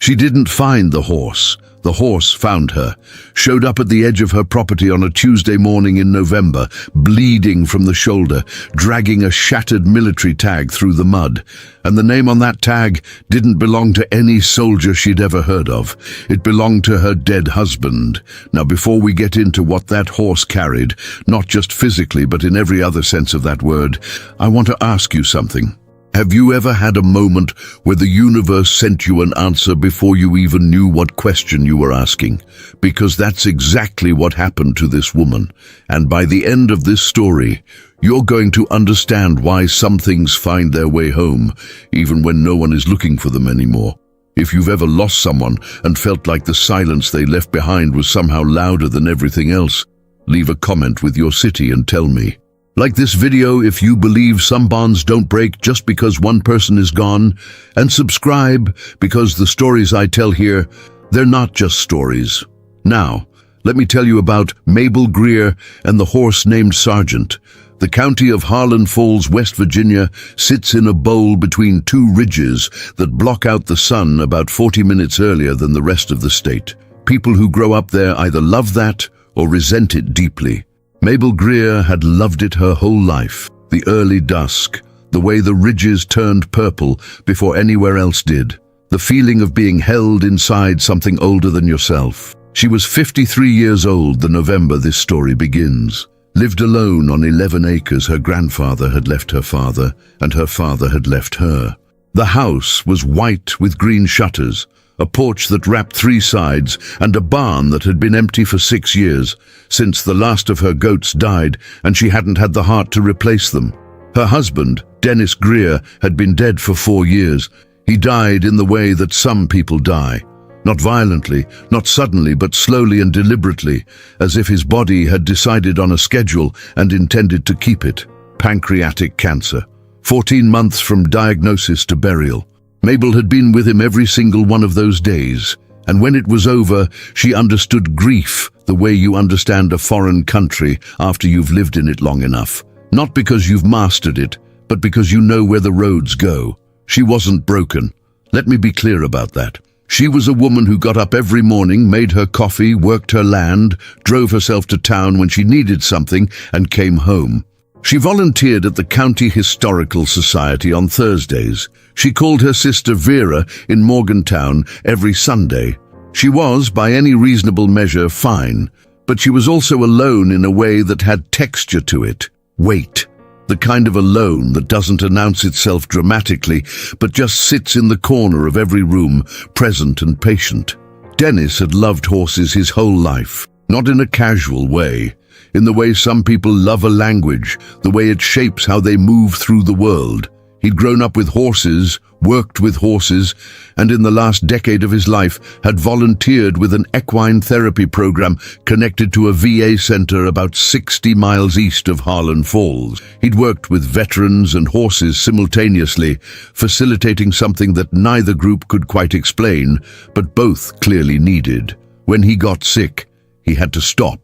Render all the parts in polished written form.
She didn't find the horse. The horse found her, showed up at the edge of her property on a Tuesday morning in November, bleeding from the shoulder, dragging a shattered military tag through the mud. And the name on that tag didn't belong to any soldier she'd ever heard of. It belonged to her dead husband. Now, before we get into what that horse carried, not just physically but in every other sense of that word, I want to ask you something. Have you ever had a moment where the universe sent you an answer before you even knew what question you were asking? Because that's exactly what happened to this woman. And by the end of this story, you're going to understand why some things find their way home, even when no one is looking for them anymore. If you've ever lost someone and felt like the silence they left behind was somehow louder than everything else, leave a comment with your city and tell me. Like this video if you believe some bonds don't break just because one person is gone, and subscribe because the stories I tell here, they're not just stories. Now, let me tell you about Mabel Greer and the horse named Sergeant. The county of Harlan Falls, West Virginia, sits in a bowl between two ridges that block out the sun about 40 minutes earlier than the rest of the state. People who grow up there either love that or resent it deeply. Mabel Greer had loved it her whole life. The early dusk, the way the ridges turned purple before anywhere else did. The feeling of being held inside something older than yourself. She was 53 years old the November this story begins. Lived alone on 11 acres her grandfather had left her father, and her father had left her. The house was white with green shutters, a porch that wrapped 3 sides, and a barn that had been empty for 6 years, since the last of her goats died and she hadn't had the heart to replace them. Her husband, Dennis Greer, had been dead for 4 years. He died in the way that some people die. Not violently, not suddenly, but slowly and deliberately, as if his body had decided on a schedule and intended to keep it. Pancreatic cancer. 14 months from diagnosis to burial. Mabel had been with him every single one of those days, and when it was over, she understood grief the way you understand a foreign country after you've lived in it long enough. Not because you've mastered it, but because you know where the roads go. She wasn't broken. Let me be clear about that. She was a woman who got up every morning, made her coffee, worked her land, drove herself to town when she needed something, and came home. She volunteered at the County Historical Society on Thursdays. She called her sister Vera in Morgantown every Sunday. She was, by any reasonable measure, fine, but she was also alone in a way that had texture to it. Weight. The kind of alone that doesn't announce itself dramatically, but just sits in the corner of every room, present and patient. Dennis had loved horses his whole life, not in a casual way. In the way some people love a language, the way it shapes how they move through the world. He'd grown up with horses, worked with horses, and in the last decade of his life had volunteered with an equine therapy program connected to a VA center about 60 miles east of Harlan Falls. He'd worked with veterans and horses simultaneously, facilitating something that neither group could quite explain, but both clearly needed. When he got sick, he had to stop.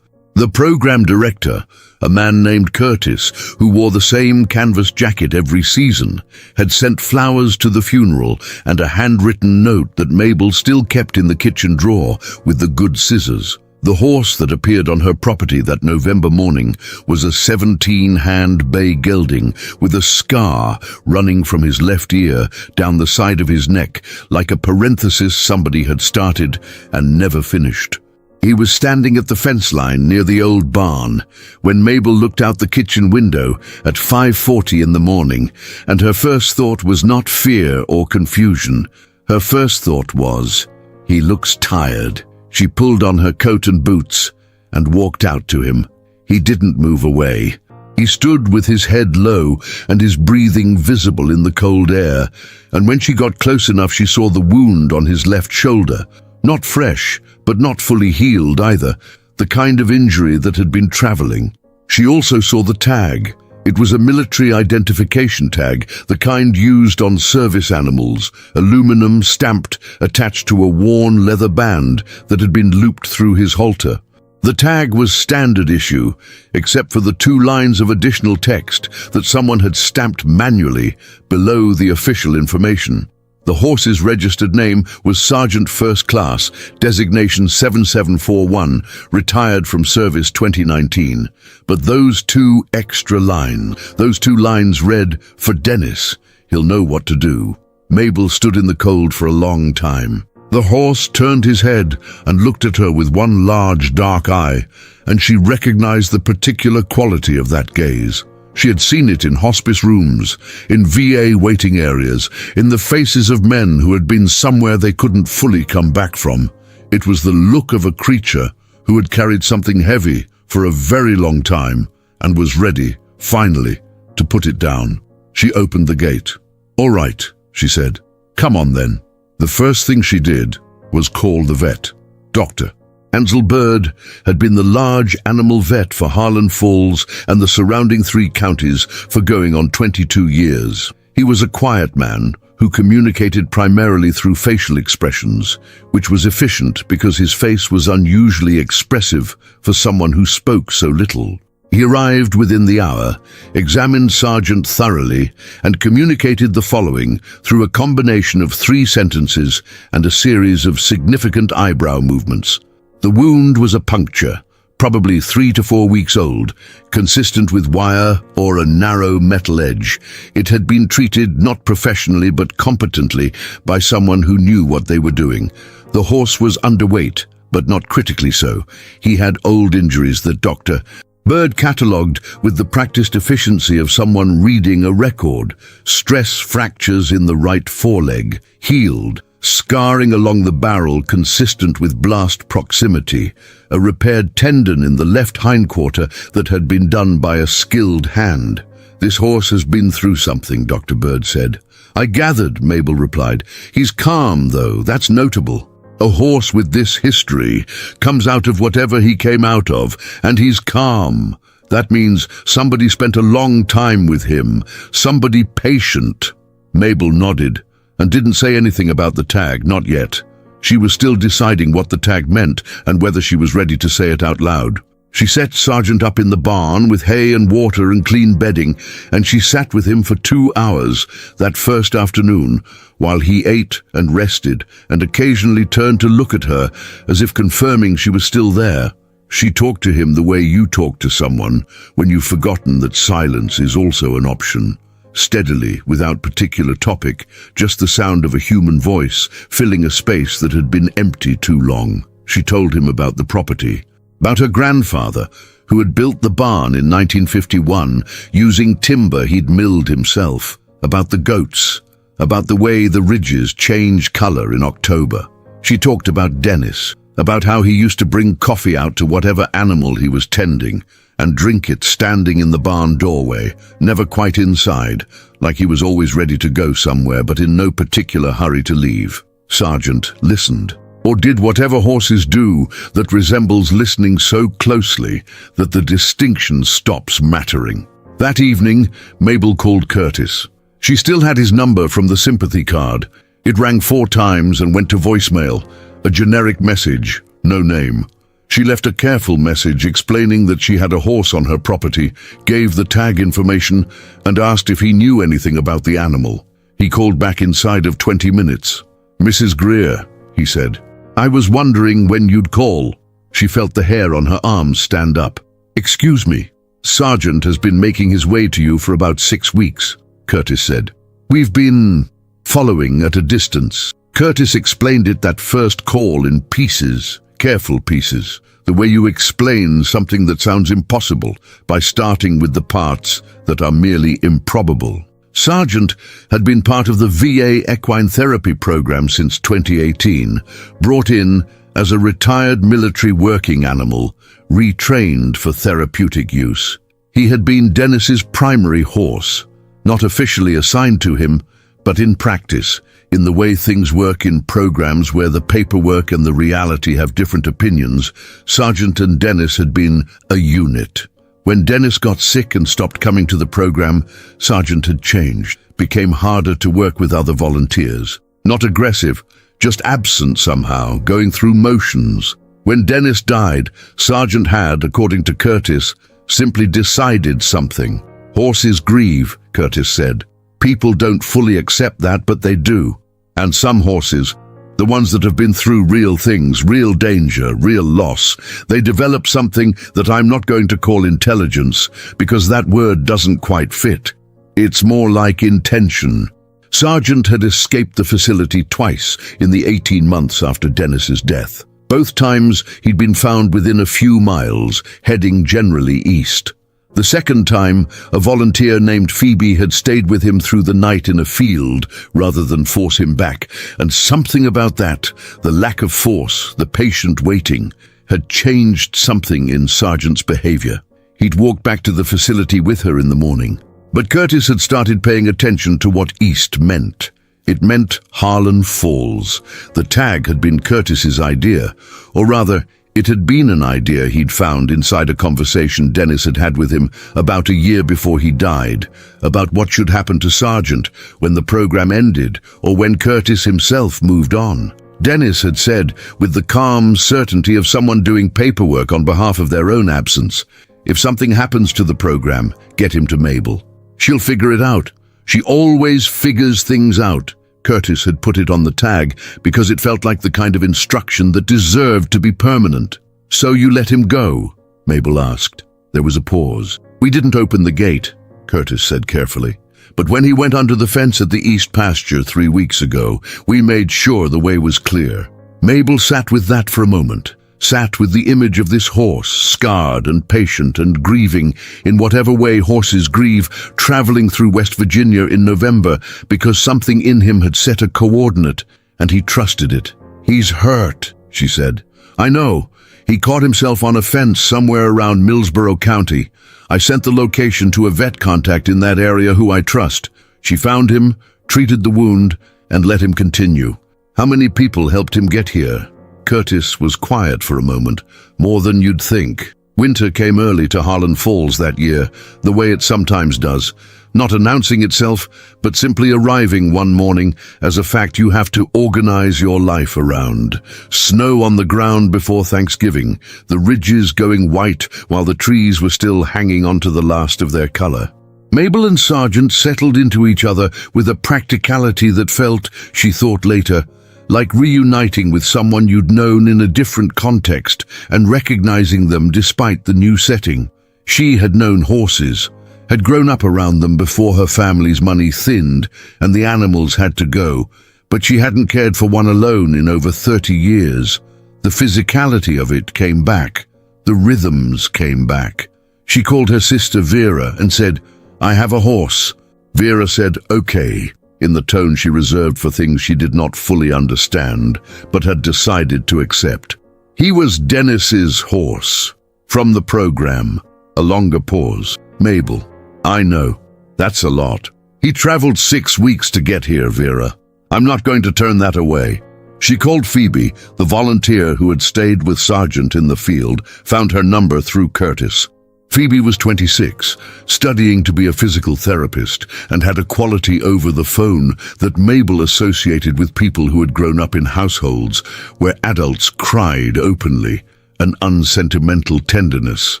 The program director, a man named Curtis, who wore the same canvas jacket every season, had sent flowers to the funeral and a handwritten note that Mabel still kept in the kitchen drawer with the good scissors. The horse that appeared on her property that November morning was a 17-hand bay gelding with a scar running from his left ear down the side of his neck, like a parenthesis somebody had started and never finished. He was standing at the fence line near the old barn when Mabel looked out the kitchen window at 5:40 in the morning, and her first thought was not fear or confusion. Her first thought was, "He looks tired." She pulled on her coat and boots and walked out to him. He didn't move away. He stood with his head low and his breathing visible in the cold air, and when she got close enough she saw the wound on his left shoulder. Not fresh, but not fully healed either, the kind of injury that had been traveling. She also saw the tag. It was a military identification tag, the kind used on service animals, aluminum stamped, attached to a worn leather band that had been looped through his halter. The tag was standard issue, except for the 2 lines of additional text that someone had stamped manually below the official information. The horse's registered name was Sergeant First Class, designation 7741, retired from service 2019. But those two lines read, "For Dennis, he'll know what to do." Mabel stood in the cold for a long time. The horse turned his head and looked at her with one large dark eye, and she recognized the particular quality of that gaze. She had seen it in hospice rooms, in VA waiting areas, in the faces of men who had been somewhere they couldn't fully come back from. It was the look of a creature who had carried something heavy for a very long time and was ready, finally, to put it down. She opened the gate. "All right," she said. "Come on then." The first thing she did was call the vet. Doctor Ansel Bird had been the large animal vet for Harlan Falls and the surrounding 3 counties for going on 22 years. He was a quiet man who communicated primarily through facial expressions, which was efficient because his face was unusually expressive for someone who spoke so little. He arrived within the hour, examined Sergeant thoroughly, and communicated the following through a combination of 3 sentences and a series of significant eyebrow movements. The wound was a puncture, probably 3 to 4 weeks old, consistent with wire or a narrow metal edge. It had been treated not professionally but competently by someone who knew what they were doing. The horse was underweight, but not critically so. He had old injuries that Dr. Bird catalogued with the practiced efficiency of someone reading a record. Stress fractures in the right foreleg, healed. Scarring along the barrel consistent with blast proximity, a repaired tendon in the left hindquarter that had been done by a skilled hand. "This horse has been through something," Dr. Bird said. "I gathered," Mabel replied. "He's calm, though. That's notable. A horse with this history comes out of whatever he came out of, and he's calm. That means somebody spent a long time with him, somebody patient." Mabel nodded and didn't say anything about the tag, not yet. She was still deciding what the tag meant and whether she was ready to say it out loud. She set Sergeant up in the barn with hay and water and clean bedding, and she sat with him for 2 hours that first afternoon, while he ate and rested and occasionally turned to look at her as if confirming she was still there. She talked to him the way you talk to someone when you've forgotten that silence is also an option. Steadily, without particular topic, just the sound of a human voice filling a space that had been empty too long. She told him about the property, about her grandfather, who had built the barn in 1951 using timber he'd milled himself, about the goats, about the way the ridges change color in October. She talked about Dennis, about how he used to bring coffee out to whatever animal he was tending, and drink it standing in the barn doorway, never quite inside, like he was always ready to go somewhere but in no particular hurry to leave. Sergeant listened, or did whatever horses do that resembles listening so closely that the distinction stops mattering. That evening, Mabel called Curtis. She still had his number from the sympathy card. It rang 4 times and went to voicemail, a generic message, no name. She left a careful message explaining that she had a horse on her property, gave the tag information, and asked if he knew anything about the animal. He called back inside of 20 minutes. "Mrs. Greer," he said, "I was wondering when you'd call." She felt the hair on her arms stand up. "Excuse me, Sergeant has been making his way to you for about 6 weeks, Curtis said. "We've been following at a distance." Curtis explained it that first call in pieces. Careful pieces, the way you explain something that sounds impossible by starting with the parts that are merely improbable. Sergeant had been part of the VA equine therapy program since 2018, brought in as a retired military working animal, retrained for therapeutic use. He had been Dennis's primary horse, not officially assigned to him, but in practice, in the way things work in programs where the paperwork and the reality have different opinions. Sergeant and Dennis had been a unit. When Dennis got sick and stopped coming to the program, Sergeant had changed, became harder to work with other volunteers. Not aggressive, just absent somehow, going through motions. When Dennis died, Sergeant had, according to Curtis, simply decided something. "Horses grieve," Curtis said. "People don't fully accept that, but they do." And some horses, the ones that have been through real things, real danger, real loss, they develop something that I'm not going to call intelligence, because that word doesn't quite fit. It's more like intention. Sargent had escaped the facility twice in the 18 months after Dennis's death. Both times he'd been found within a few miles, heading generally east. The second time, a volunteer named Phoebe had stayed with him through the night in a field rather than force him back, and something about that, the lack of force, the patient waiting, had changed something in Sargent's behavior. He'd walked back to the facility with her in the morning. But Curtis had started paying attention to what east meant. It meant Harlan Falls. The tag had been Curtis's idea, or rather, it had been an idea he'd found inside a conversation Dennis had had with him about a year before he died, about what should happen to Sargent when the program ended or when Curtis himself moved on. Dennis had said, with the calm certainty of someone doing paperwork on behalf of their own absence, "If something happens to the program, get him to Mabel. She'll figure it out. She always figures things out." Curtis had put it on the tag because it felt like the kind of instruction that deserved to be permanent. "So you let him go?" Mabel asked. There was a pause. "We didn't open the gate," Curtis said carefully. "But when he went under the fence at the east pasture 3 weeks ago, we made sure the way was clear." Mabel sat with that for a moment. Sat with the image of this horse, scarred and patient and grieving in whatever way horses grieve, traveling through West Virginia in November because something in him had set a coordinate, and he trusted it. "He's hurt," she said. "I know. He caught himself on a fence somewhere around Millsboro County. I sent the location to a vet contact in that area who I trust. She found him, treated the wound, and let him continue." "How many people helped him get here?" Curtis was quiet for a moment, more than you'd think. Winter came early to Harlan Falls that year, the way it sometimes does, not announcing itself, but simply arriving one morning as a fact you have to organize your life around. Snow on the ground before Thanksgiving, the ridges going white while the trees were still hanging onto the last of their color. Mabel and Sargent settled into each other with a practicality that felt, she thought later, like reuniting with someone you'd known in a different context and recognizing them despite the new setting. She had known horses, had grown up around them before her family's money thinned and the animals had to go, but she hadn't cared for one alone in over 30 years. The physicality of it came back. The rhythms came back. She called her sister Vera and said, "I have a horse." Vera said, "Okay," in the tone she reserved for things she did not fully understand, but had decided to accept. He was Dennis's horse. From the program. A longer pause. "Mabel, I know. That's a lot. He traveled 6 weeks to get here, Vera. I'm not going to turn that away." She called Phoebe, the volunteer who had stayed with Sargent in the field, found her number through Curtis. Phoebe was 26, studying to be a physical therapist, and had a quality over the phone that Mabel associated with people who had grown up in households where adults cried openly, an unsentimental tenderness,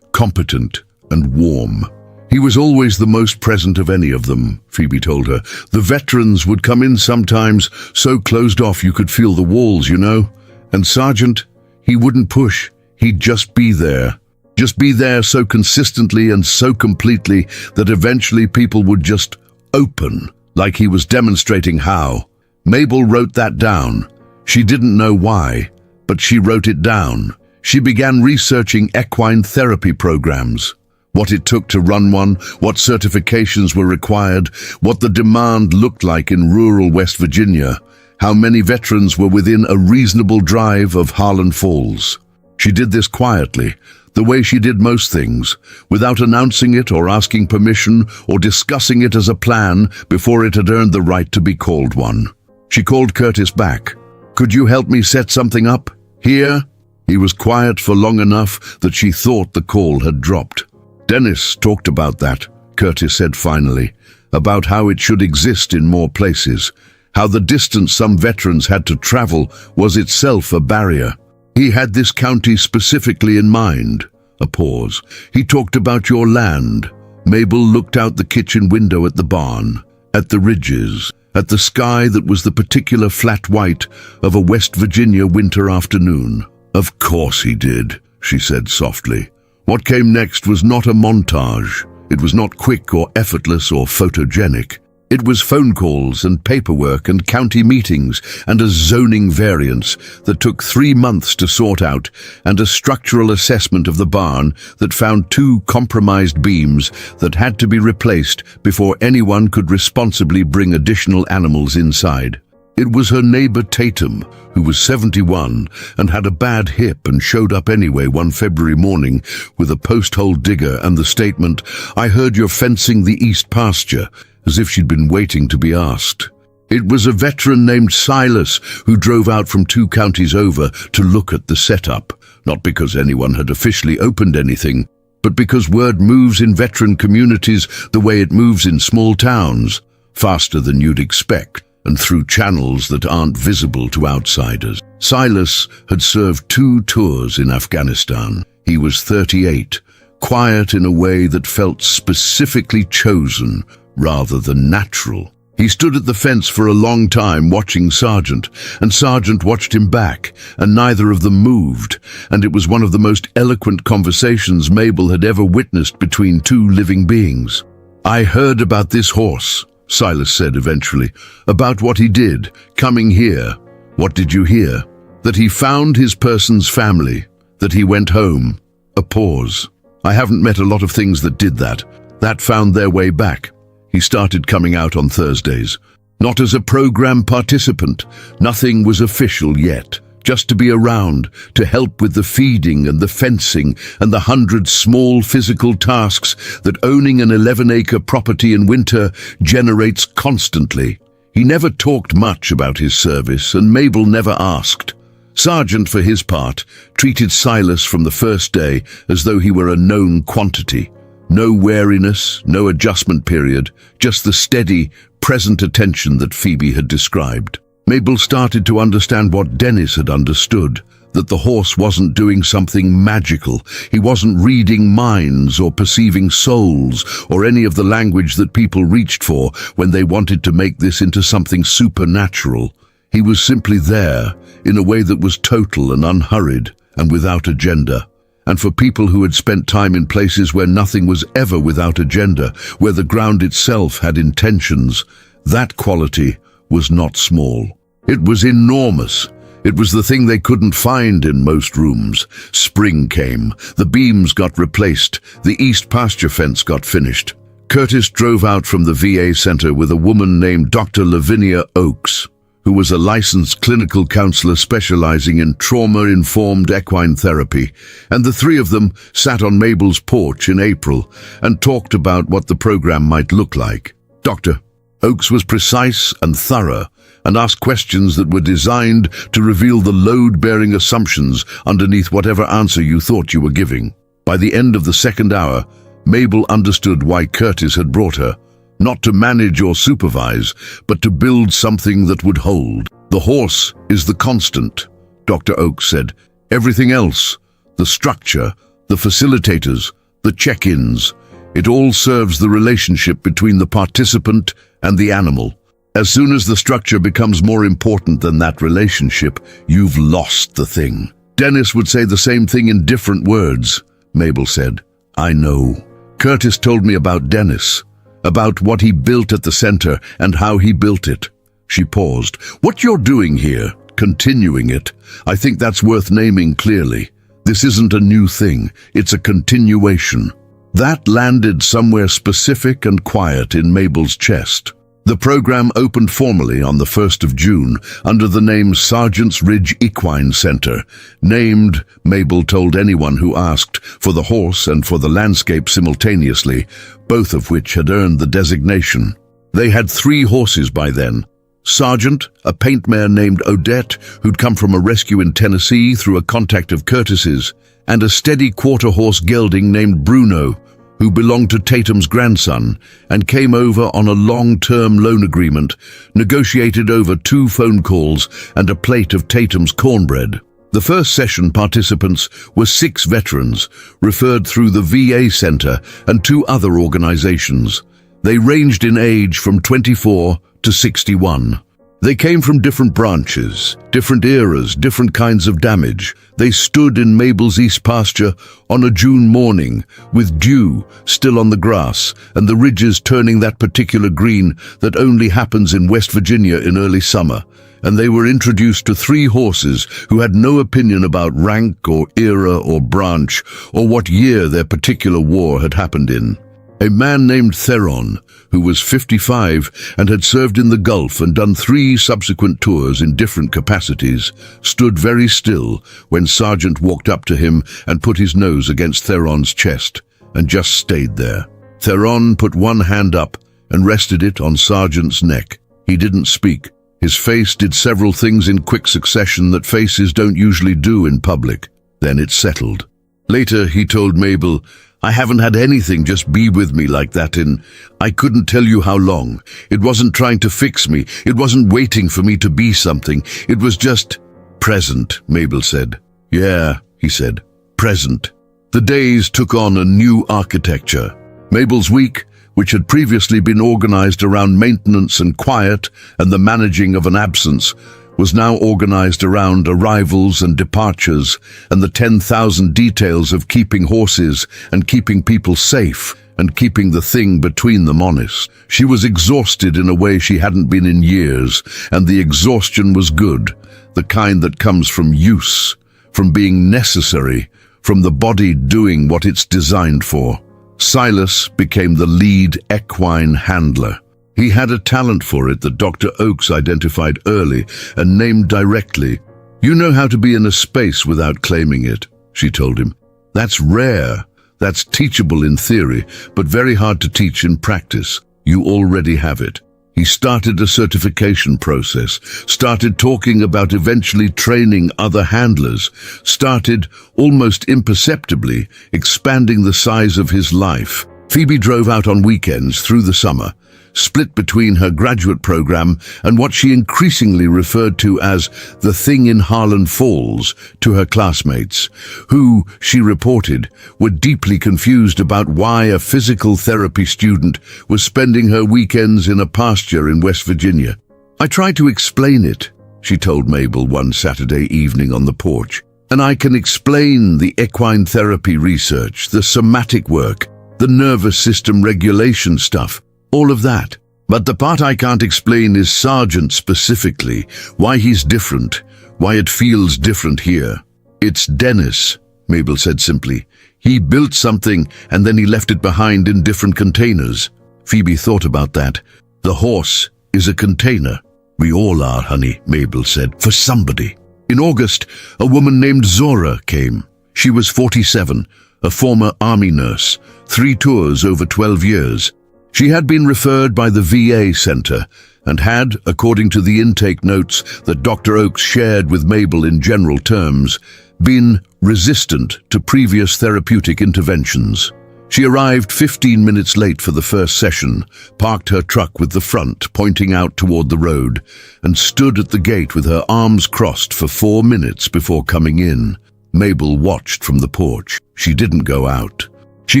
competent and warm. "He was always the most present of any of them," Phoebe told her. "The veterans would come in sometimes, so closed off you could feel the walls, you know. And Sargent, he wouldn't push, he'd just be there. Just be there so consistently and so completely that eventually people would just open, like he was demonstrating how." Mabel wrote that down. She didn't know why, but she wrote it down. She began researching equine therapy programs. What it took to run one, what certifications were required, what the demand looked like in rural West Virginia, how many veterans were within a reasonable drive of Harlan Falls. She did this quietly, the way she did most things, without announcing it or asking permission or discussing it as a plan before it had earned the right to be called one. She called Curtis back. "Could you help me set something up? Here?" He was quiet for long enough that she thought the call had dropped. "Dennis talked about that," Curtis said finally, "about how it should exist in more places, how the distance some veterans had to travel was itself a barrier. He had this county specifically in mind." A pause. "He talked about your land." Mabel looked out the kitchen window at the barn, at the ridges, at the sky that was the particular flat white of a West Virginia winter afternoon. "Of course he did," she said softly. What came next was not a montage. It was not quick or effortless or photogenic. It was phone calls and paperwork and county meetings and a zoning variance that took 3 months to sort out, and a structural assessment of the barn that found 2 compromised beams that had to be replaced before anyone could responsibly bring additional animals inside. It was her neighbor Tatum, who was 71 and had a bad hip and showed up anyway one February morning with a post-hole digger and the statement, "I heard you're fencing the east pasture," as if she'd been waiting to be asked. It was a veteran named Silas who drove out from 2 counties over to look at the setup, not because anyone had officially opened anything, but because word moves in veteran communities the way it moves in small towns, faster than you'd expect, and through channels that aren't visible to outsiders. Silas had served 2 tours in Afghanistan. He was 38, quiet in a way that felt specifically chosen rather than natural. He stood at the fence for a long time watching Sergeant, and Sergeant watched him back, and neither of them moved, and it was one of the most eloquent conversations Mabel had ever witnessed between 2 living beings. "I heard about this horse," Silas said eventually, "about what he did, coming here. What did you hear?" "That he found his person's family, that he went home." A pause. "I haven't met a lot of things that did that. That found their way back." He started coming out on Thursdays. Not as a program participant. Nothing was official yet. Just to be around, to help with the feeding and the fencing and the 100 small physical tasks that owning an 11-acre property in winter generates constantly. He never talked much about his service, and Mabel never asked. Sergeant, for his part, treated Silas from the first day as though he were a known quantity. No wariness, no adjustment period, just the steady, present attention that Phoebe had described. Mabel started to understand what Dennis had understood, that the horse wasn't doing something magical. He wasn't reading minds or perceiving souls or any of the language that people reached for when they wanted to make this into something supernatural. He was simply there, in a way that was total and unhurried and without agenda. And for people who had spent time in places where nothing was ever without agenda, where the ground itself had intentions, that quality was not small. It was enormous. It was the thing they couldn't find in most rooms. Spring came. The beams got replaced. The east pasture fence got finished. Curtis drove out from the VA center with a woman named Dr. Lavinia Oakes, who was a licensed clinical counselor specializing in trauma-informed equine therapy, and the 3 of them sat on Mabel's porch in April and talked about what the program might look like. Dr. Oakes was precise and thorough, and asked questions that were designed to reveal the load-bearing assumptions underneath whatever answer you thought you were giving. By the end of the 2nd hour, Mabel understood why Curtis had brought her. Not to manage or supervise, but to build something that would hold. "The horse is the constant," Dr. Oakes said. "Everything else, the structure, the facilitators, the check-ins, it all serves the relationship between the participant and the animal. As soon as the structure becomes more important than that relationship, you've lost the thing." "Dennis would say the same thing in different words," Mabel said. "I know. Curtis told me about Dennis, about what he built at the center and how he built it." She paused. "What you're doing here, continuing it, I think that's worth naming clearly. This isn't a new thing, it's a continuation." That landed somewhere specific and quiet in Mabel's chest. The program opened formally on the 1st of June under the name Sergeant's Ridge Equine Center, named, Mabel told anyone who asked, for the horse and for the landscape simultaneously, both of which had earned the designation. They had 3 horses by then. Sergeant, a paint mare named Odette, who'd come from a rescue in Tennessee through a contact of Curtis's, and a steady quarter-horse gelding named Bruno, who belonged to Tatum's grandson and came over on a long-term loan agreement, negotiated over 2 phone calls and a plate of Tatum's cornbread. The first session participants were 6 veterans, referred through the VA Center and 2 other organizations. They ranged in age from 24 to 61. They came from different branches, different eras, different kinds of damage. They stood in Mabel's east pasture on a June morning, with dew still on the grass and the ridges turning that particular green that only happens in West Virginia in early summer. And they were introduced to 3 horses who had no opinion about rank or era or branch or what year their particular war had happened in. A man named Theron, who was 55 and had served in the Gulf and done 3 subsequent tours in different capacities, stood very still when Sargent walked up to him and put his nose against Theron's chest and just stayed there. Theron put one hand up and rested it on Sargent's neck. He didn't speak. His face did several things in quick succession that faces don't usually do in public. Then it settled. Later, he told Mabel, "I haven't had anything just be with me like that in, I couldn't tell you how long. It wasn't trying to fix me. It wasn't waiting for me to be something. It was just present," Mabel said. "Yeah," he said, "present." The days took on a new architecture. Mabel's week, which had previously been organized around maintenance and quiet and the managing of an absence, was now organized around arrivals and departures and the 10,000 details of keeping horses and keeping people safe and keeping the thing between them honest. She was exhausted in a way she hadn't been in years, and the exhaustion was good, the kind that comes from use, from being necessary, from the body doing what it's designed for. Silas became the lead equine handler. He had a talent for it that Dr. Oakes identified early and named directly. "You know how to be in a space without claiming it," she told him. "That's rare. That's teachable in theory, but very hard to teach in practice. You already have it." He started a certification process, started talking about eventually training other handlers, started, almost imperceptibly, expanding the size of his life. Phoebe drove out on weekends through the summer, split between her graduate program and what she increasingly referred to as the thing in Harlan Falls to her classmates, who, she reported, were deeply confused about why a physical therapy student was spending her weekends in a pasture in West Virginia. "I tried to explain it," she told Mabel one Saturday evening on the porch, "and I can explain the equine therapy research, the somatic work, the nervous system regulation stuff, all of that. But the part I can't explain is Sargent specifically, why he's different, why it feels different here." "It's Dennis," Mabel said simply. "He built something and then he left it behind in different containers." Phoebe thought about that. "The horse is a container." "We all are, honey," Mabel said, "for somebody." In August, a woman named Zora came. She was 47, a former army nurse, 3 tours over 12 years. She had been referred by the VA center and had, according to the intake notes that Dr. Oakes shared with Mabel in general terms, been resistant to previous therapeutic interventions. She arrived 15 minutes late for the first session, parked her truck with the front pointing out toward the road, and stood at the gate with her arms crossed for 4 minutes before coming in. Mabel watched from the porch. She didn't go out. She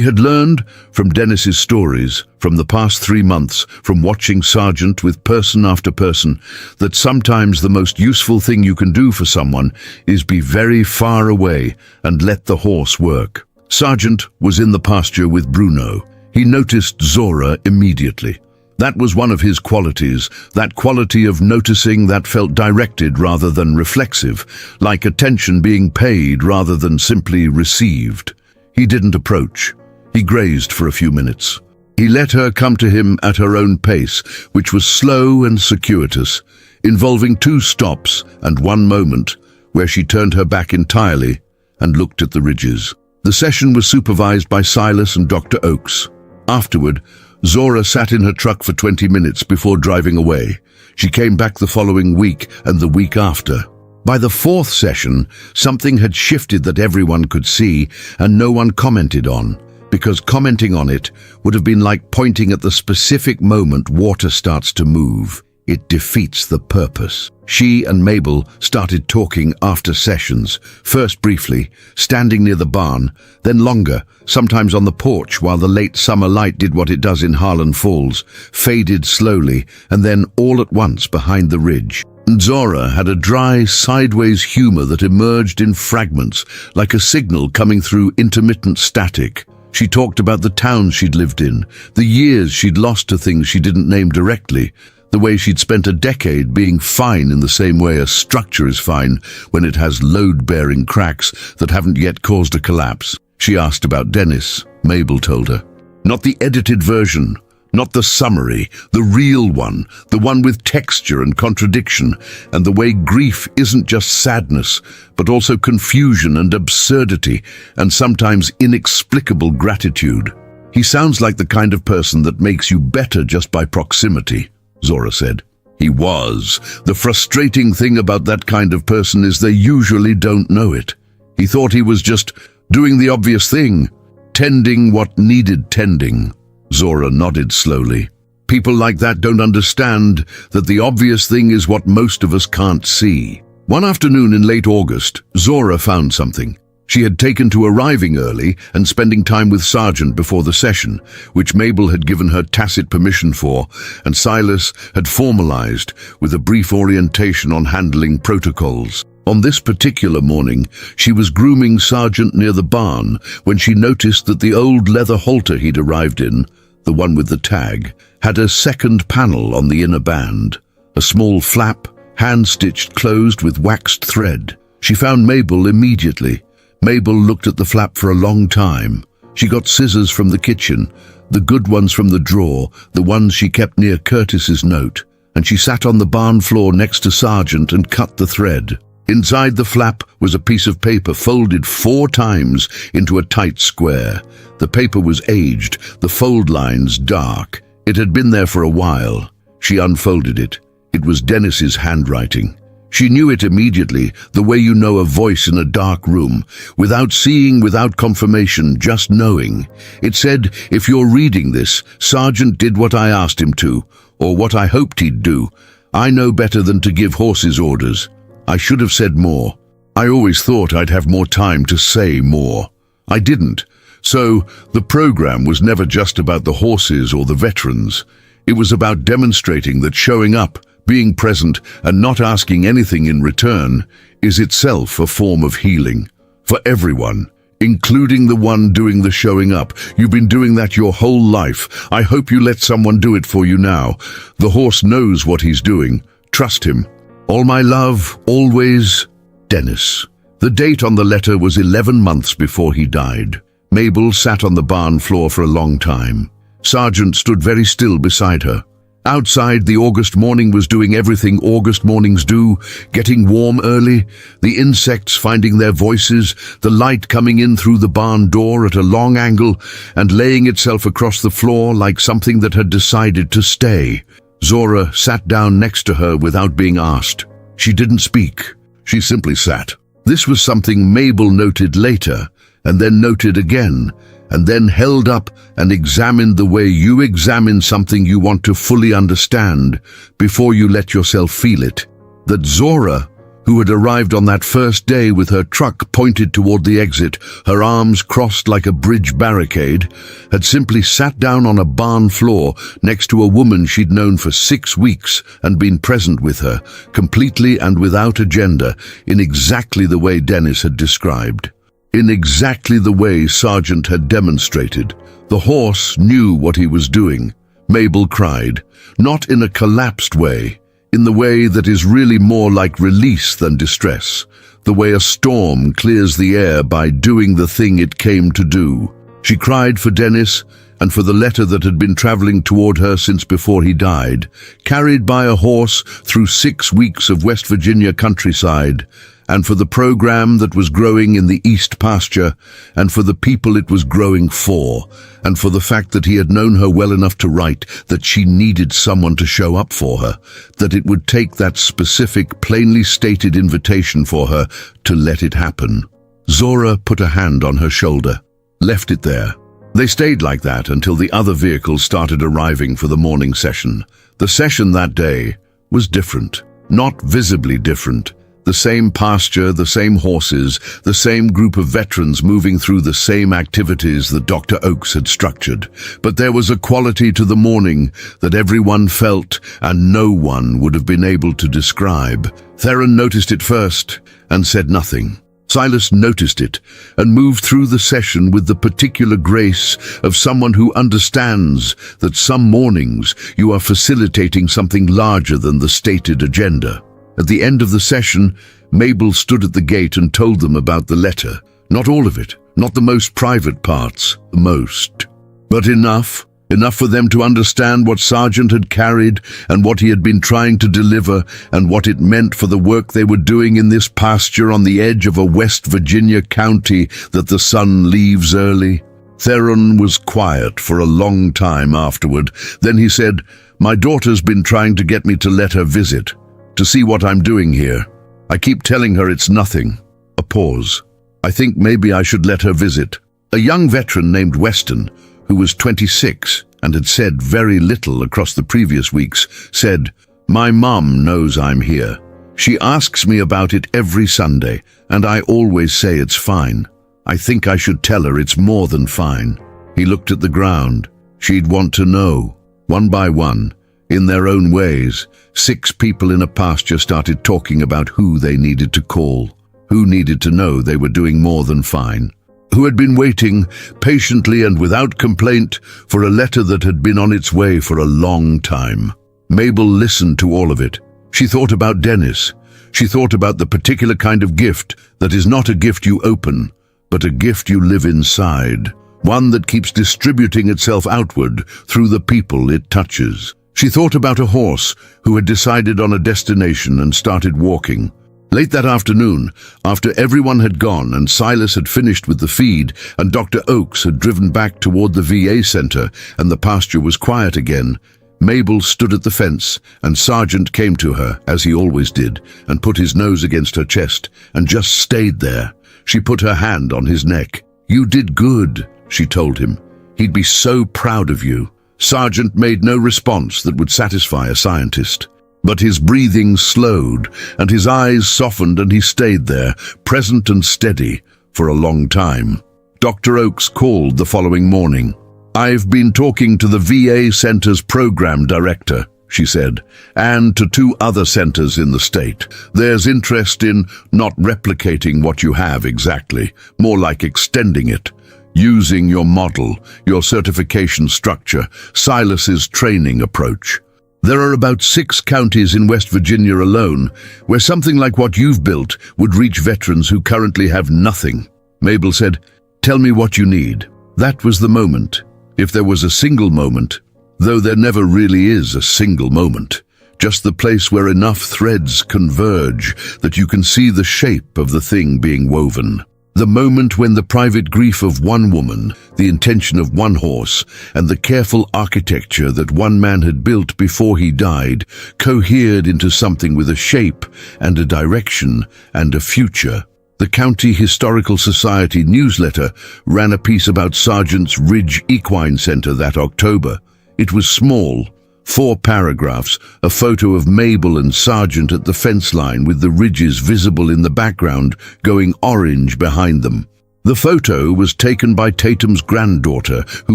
had learned from Dennis's stories, from the past 3 months, from watching Sargent with person after person, that sometimes the most useful thing you can do for someone is be very far away and let the horse work. Sargent was in the pasture with Bruno. He noticed Zora immediately. That was one of his qualities, that quality of noticing that felt directed rather than reflexive, like attention being paid rather than simply received. He didn't approach. He grazed for a few minutes. He let her come to him at her own pace, which was slow and circuitous, involving 2 stops and 1 moment where she turned her back entirely and looked at the ridges. The session was supervised by Silas and Dr. Oakes. Afterward, Zora sat in her truck for 20 minutes before driving away. She came back the following week and the week after. By the 4th session, something had shifted that everyone could see and no one commented on, because commenting on it would have been like pointing at the specific moment water starts to move. It defeats the purpose. She and Mabel started talking after sessions, first briefly, standing near the barn, then longer, sometimes on the porch while the late summer light did what it does in Harlan Falls, faded slowly, and then all at once behind the ridge. Zora had a dry, sideways humor that emerged in fragments, like a signal coming through intermittent static. She talked about the towns she'd lived in, the years she'd lost to things she didn't name directly, the way she'd spent a decade being fine in the same way a structure is fine when it has load-bearing cracks that haven't yet caused a collapse. She asked about Dennis, Mabel told her. Not the edited version, not the summary, the real one, the one with texture and contradiction, and the way grief isn't just sadness, but also confusion and absurdity, and sometimes inexplicable gratitude. He sounds like the kind of person that makes you better just by proximity, Zora said. He was. The frustrating thing about that kind of person is they usually don't know it. He thought he was just doing the obvious thing, tending what needed tending. Zora nodded slowly. People like that don't understand that the obvious thing is what most of us can't see. One afternoon in late August, Zora found something. She had taken to arriving early and spending time with Sargent before the session, which Mabel had given her tacit permission for, and Silas had formalized with a brief orientation on handling protocols. On this particular morning, she was grooming Sargent near the barn when she noticed that the old leather halter he'd arrived in, the one with the tag, had a second panel on the inner band, a small flap, hand-stitched closed with waxed thread. She found Mabel immediately. Mabel looked at the flap for a long time. She got scissors from the kitchen, the good ones from the drawer, the ones she kept near Curtis's note, and she sat on the barn floor next to Sargent and cut the thread. Inside the flap was a piece of paper folded 4 times into a tight square. The paper was aged, the fold lines dark. It had been there for a while. She unfolded it. It was Dennis's handwriting. She knew it immediately, the way you know a voice in a dark room, without seeing, without confirmation, just knowing. It said, "If you're reading this, Sargent did what I asked him to, or what I hoped he'd do. I know better than to give horses orders. I should have said more. I always thought I'd have more time to say more. I didn't. So the program was never just about the horses or the veterans. It was about demonstrating that showing up, being present, and not asking anything in return is itself a form of healing. For everyone, including the one doing the showing up. You've been doing that your whole life. I hope you let someone do it for you now. The horse knows what he's doing. Trust him. All my love, always, Dennis." The date on the letter was 11 months before he died. Mabel sat on the barn floor for a long time. Sargent stood very still beside her. Outside, the August morning was doing everything August mornings do, getting warm early, the insects finding their voices, the light coming in through the barn door at a long angle and laying itself across the floor like something that had decided to stay. Zora sat down next to her without being asked. She didn't speak. She simply sat. This was something Mabel noted later, and then noted again, and then held up and examined the way you examine something you want to fully understand before you let yourself feel it. That Zora, who had arrived on that first day with her truck pointed toward the exit, her arms crossed like a bridge barricade, had simply sat down on a barn floor next to a woman she'd known for 6 weeks and been present with her, completely and without agenda, in exactly the way Dennis had described. In exactly the way Sargent had demonstrated. The horse knew what he was doing. Mabel cried, not in a collapsed way, in the way that is really more like release than distress, the way a storm clears the air by doing the thing it came to do. She cried for Dennis and for the letter that had been traveling toward her since before he died, carried by a horse through 6 weeks of West Virginia countryside, and for the program that was growing in the East pasture, and for the people it was growing for, and for the fact that he had known her well enough to write that she needed someone to show up for her, that it would take that specific, plainly stated invitation for her to let it happen. Zora put a hand on her shoulder, left it there. They stayed like that until the other vehicles started arriving for the morning session. The session that day was different, not visibly different. The same pasture, the same horses, the same group of veterans moving through the same activities that Dr. Oakes had structured. But there was a quality to the morning that everyone felt and no one would have been able to describe. Theron noticed it first and said nothing. Silas noticed it and moved through the session with the particular grace of someone who understands that some mornings you are facilitating something larger than the stated agenda. At the end of the session, Mabel stood at the gate and told them about the letter. Not all of it, not the most private parts, most. But enough for them to understand what Sargent had carried and what he had been trying to deliver and what it meant for the work they were doing in this pasture on the edge of a West Virginia county that the sun leaves early. Theron was quiet for a long time afterward. Then he said, "My daughter's been trying to get me to let her visit, to see what I'm doing here. I keep telling her it's nothing." A pause. "I think maybe I should let her visit." A young veteran named Weston, who was 26 and had said very little across the previous weeks, said, "My mom knows I'm here. She asks me about it every Sunday, and I always say it's fine. I think I should tell her it's more than fine." He looked at the ground. She'd want to know. One by one, in their own ways, 6 people in a pasture started talking about who they needed to call, who needed to know they were doing more than fine, who had been waiting patiently and without complaint for a letter that had been on its way for a long time. Mabel listened to all of it. She thought about Dennis. She thought about the particular kind of gift that is not a gift you open, but a gift you live inside, one that keeps distributing itself outward through the people it touches. She thought about a horse who had decided on a destination and started walking. Late that afternoon, after everyone had gone and Silas had finished with the feed and Dr. Oakes had driven back toward the VA center and the pasture was quiet again, Mabel stood at the fence and Sargent came to her, as he always did, and put his nose against her chest and just stayed there. She put her hand on his neck. "You did good," she told him. "He'd be so proud of you." Sargent made no response that would satisfy a scientist. But his breathing slowed, and his eyes softened, and he stayed there, present and steady, for a long time. Dr. Oakes called the following morning. "I've been talking to the VA Center's program director," she said, "and to 2 other centers in the state. There's interest in not replicating what you have exactly, more like extending it. Using your model, your certification structure, Silas's training approach. There are about 6 counties in West Virginia alone where something like what you've built would reach veterans who currently have nothing." Mabel said, "Tell me what you need." That was the moment. If there was a single moment, though there never really is a single moment, just the place where enough threads converge that you can see the shape of the thing being woven. The moment when the private grief of one woman, the intention of one horse, and the careful architecture that one man had built before he died cohered into something with a shape and a direction and a future. The County Historical Society newsletter ran a piece about Sargent's Ridge Equine Center that October. It was small, 4 paragraphs, a photo of Mabel and Sargent at the fence line with the ridges visible in the background going orange behind them. The photo was taken by Tatum's granddaughter, who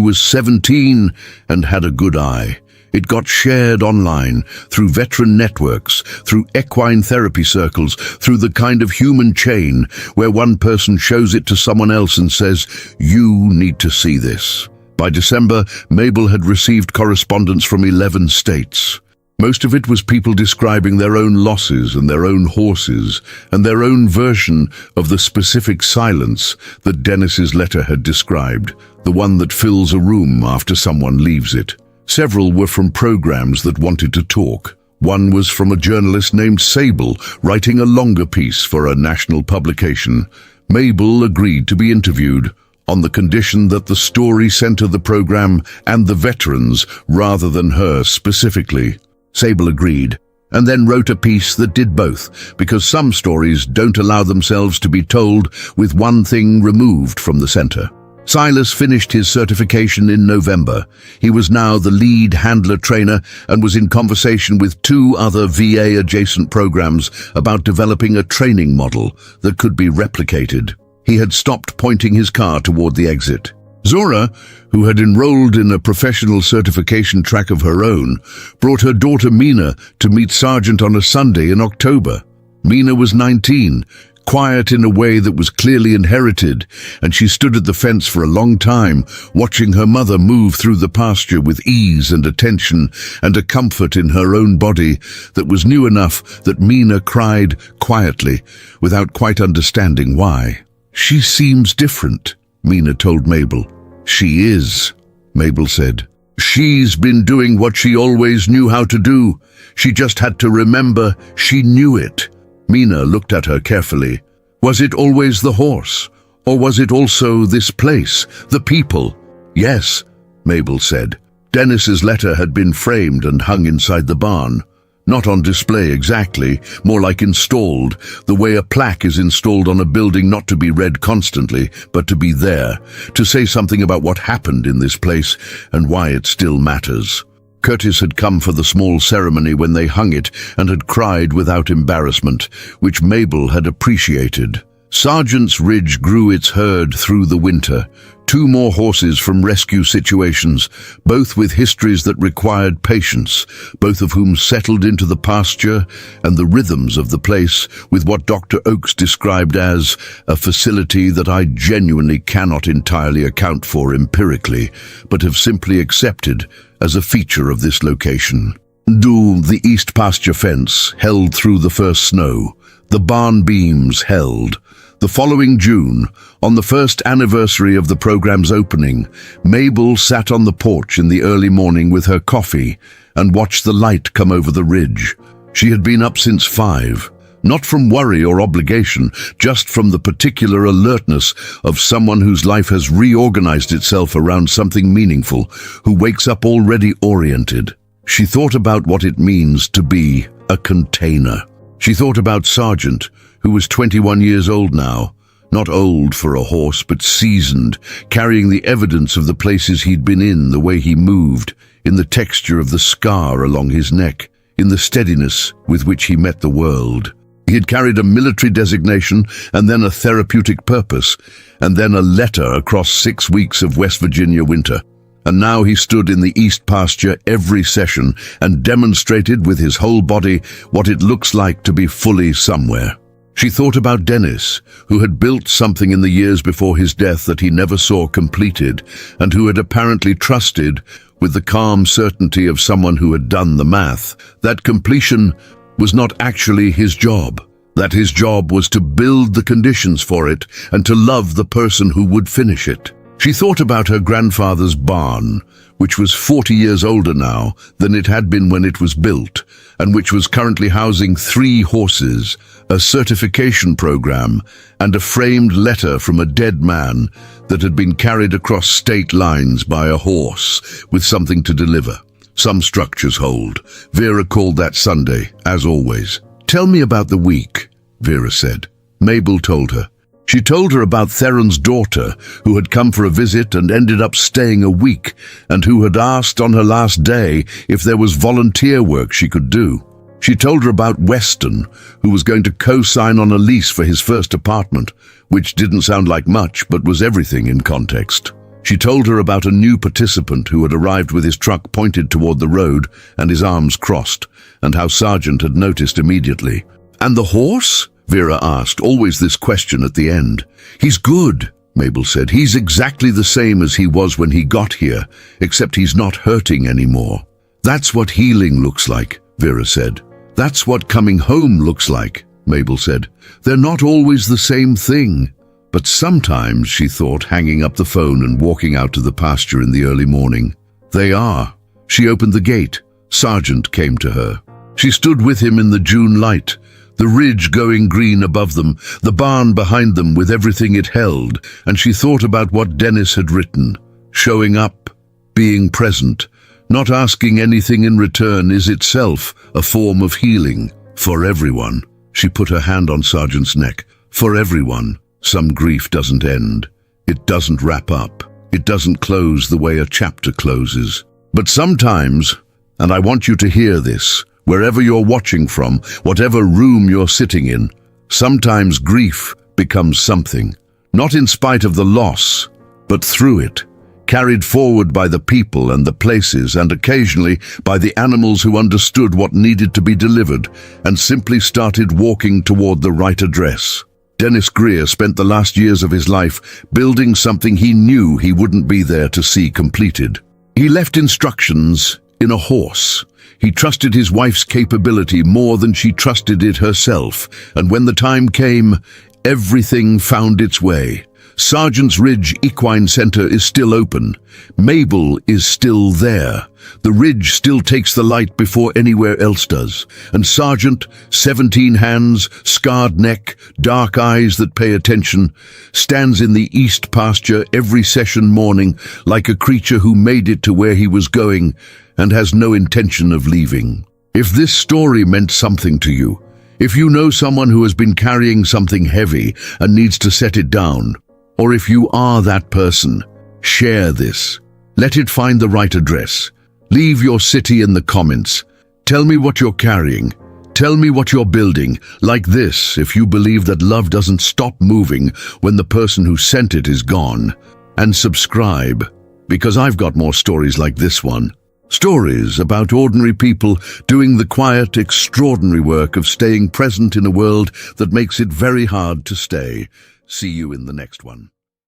was 17 and had a good eye. It got shared online, through veteran networks, through equine therapy circles, through the kind of human chain where one person shows it to someone else and says, "You need to see this." By December, Mabel had received correspondence from 11 states. Most of it was people describing their own losses and their own horses and their own version of the specific silence that Dennis's letter had described, the one that fills a room after someone leaves it. Several were from programs that wanted to talk. One was from a journalist named Sable, writing a longer piece for a national publication. Mabel agreed to be interviewed, on the condition that the story centered the program and the veterans rather than her specifically. Sable agreed, and then wrote a piece that did both, because some stories don't allow themselves to be told with one thing removed from the center. Silas finished his certification in November. He was now the lead handler trainer and was in conversation with 2 other VA-adjacent programs about developing a training model that could be replicated. He had stopped pointing his car toward the exit. Zora, who had enrolled in a professional certification track of her own, brought her daughter Mina to meet Sargent on a Sunday in October. Mina was 19, quiet in a way that was clearly inherited, and she stood at the fence for a long time, watching her mother move through the pasture with ease and attention and a comfort in her own body that was new enough that Mina cried quietly, without quite understanding why. "She seems different," Mina told Mabel. "She is," Mabel said. "She's been doing what she always knew how to do. She just had to remember she knew it." Mina looked at her carefully. Was it always the horse? Or was it also this place, the people? "Yes," Mabel said. Dennis's letter had been framed and hung inside the barn. Not on display exactly, more like installed, the way a plaque is installed on a building, not to be read constantly, but to be there, to say something about what happened in this place and why it still matters. Curtis had come for the small ceremony when they hung it and had cried without embarrassment, which Mabel had appreciated. Sargent's Ridge grew its herd through the winter. 2 more horses from rescue situations, both with histories that required patience, both of whom settled into the pasture and the rhythms of the place with what Dr. Oakes described as a facility that I genuinely cannot entirely account for empirically, but have simply accepted as a feature of this location. The east pasture fence held through the first snow. The barn beams held. The following June, on the first anniversary of the program's opening, Mabel sat on the porch in the early morning with her coffee and watched the light come over the ridge. She had been up since 5, not from worry or obligation, just from the particular alertness of someone whose life has reorganized itself around something meaningful, who wakes up already oriented. She thought about what it means to be a container. She thought about Sargent, who was 21 years old now, not old for a horse, but seasoned, carrying the evidence of the places he'd been in, the way he moved, in the texture of the scar along his neck, in the steadiness with which he met the world. He had carried a military designation and then a therapeutic purpose, and then a letter across 6 weeks of West Virginia winter. And now he stood in the east pasture every session and demonstrated with his whole body what it looks like to be fully somewhere. She thought about Dennis, who had built something in the years before his death that he never saw completed, and who had apparently trusted, with the calm certainty of someone who had done the math, that completion was not actually his job, that his job was to build the conditions for it and to love the person who would finish it. She thought about her grandfather's barn, which was 40 years older now than it had been when it was built, and which was currently housing 3 horses, a certification program, and a framed letter from a dead man that had been carried across state lines by a horse with something to deliver. Some structures hold. Vera called that Sunday, as always. "Tell me about the week," Vera said. Mabel told her. She told her about Theron's daughter, who had come for a visit and ended up staying a week, and who had asked on her last day if there was volunteer work she could do. She told her about Weston, who was going to co-sign on a lease for his first apartment, which didn't sound like much but was everything in context. She told her about a new participant who had arrived with his truck pointed toward the road and his arms crossed, and how Sargent had noticed immediately. "And the horse?" Vera asked, always this question at the end. "He's good," Mabel said. "He's exactly the same as he was when he got here, except he's not hurting anymore." "That's what healing looks like," Vera said. "That's what coming home looks like," Mabel said. "They're not always the same thing." But sometimes, she thought, hanging up the phone and walking out to the pasture in the early morning. They are. She opened the gate. Sargent came to her. She stood with him in the June light, the ridge going green above them, the barn behind them with everything it held, and she thought about what Dennis had written. Showing up, being present, not asking anything in return is itself a form of healing. For everyone. She put her hand on Sargent's neck. For everyone. Some grief doesn't end. It doesn't wrap up. It doesn't close the way a chapter closes. But sometimes, and I want you to hear this, wherever you're watching from, whatever room you're sitting in, sometimes grief becomes something, not in spite of the loss, but through it, carried forward by the people and the places and occasionally by the animals who understood what needed to be delivered and simply started walking toward the right address. Dennis Greer spent the last years of his life building something he knew he wouldn't be there to see completed. He left instructions in a horse. He trusted his wife's capability more than she trusted it herself, and when the time came, everything found its way. Sergeant's Ridge Equine Center is still open. Mabel is still there. The ridge still takes the light before anywhere else does. And Sergeant, 17 hands, scarred neck, dark eyes that pay attention, stands in the east pasture every session morning like a creature who made it to where he was going and has no intention of leaving. If this story meant something to you, if you know someone who has been carrying something heavy and needs to set it down, or if you are that person, share this. Let it find the right address. Leave your city in the comments. Tell me what you're carrying. Tell me what you're building. Like this, if you believe that love doesn't stop moving when the person who sent it is gone. And subscribe, because I've got more stories like this one. Stories about ordinary people doing the quiet, extraordinary work of staying present in a world that makes it very hard to stay. See you in the next one.